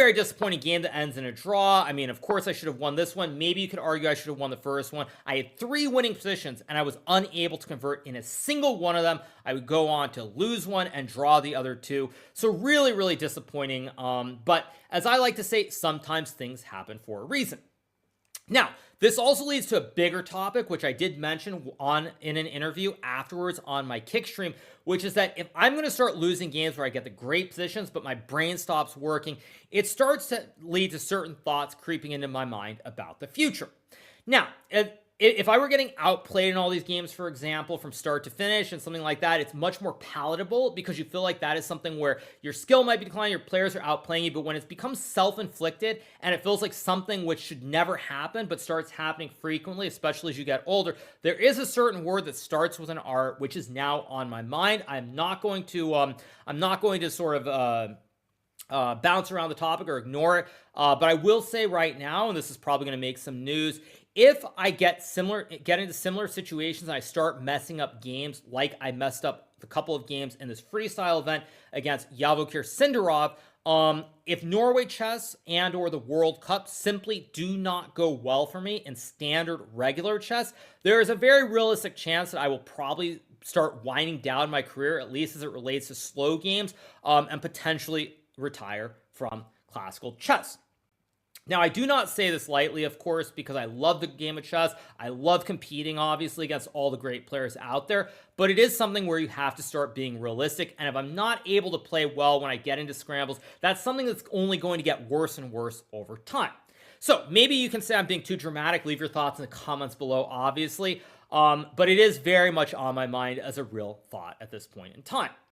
very disappointing game that ends in a draw. I mean, of course, I should have won this one. Maybe you could argue I should have won the first one. I had 3 winning positions, and I was unable to convert in a single one of them. I would go on to lose one and draw the other 2. So really, really disappointing. But as I like to say, sometimes things happen for a reason. Now, this also leads to a bigger topic, which I did mention in an interview afterwards on my kick stream, which is that if I'm going to start losing games where I get the great positions, but my brain stops working, it starts to lead to certain thoughts creeping into my mind about the future. Now, if I were getting outplayed in all these games, for example, from start to finish and something like that, it's much more palatable because you feel like that is something where your skill might be declining, your players are outplaying you, but when it's become self-inflicted and it feels like something which should never happen but starts happening frequently, especially as you get older, there is a certain word that starts with an R, which is now on my mind. I'm not going to sort of bounce around the topic or ignore it, but I will say right now, and this is probably going to make some news, if I get into similar situations and I start messing up games like I messed up a couple of games in this freestyle event against Yavokir Sindarov, if Norway chess and or the World Cup simply do not go well for me in standard regular chess, there is a very realistic chance that I will probably start winding down my career, at least as it relates to slow games, and potentially retire from classical chess. Now, I do not say this lightly, of course, because I love the game of chess. I love competing, obviously, against all the great players out there. But it is something where you have to start being realistic. And if I'm not able to play well when I get into scrambles, that's something that's only going to get worse and worse over time. So maybe you can say I'm being too dramatic. Leave your thoughts in the comments below, obviously. But it is very much on my mind as a real thought at this point in time.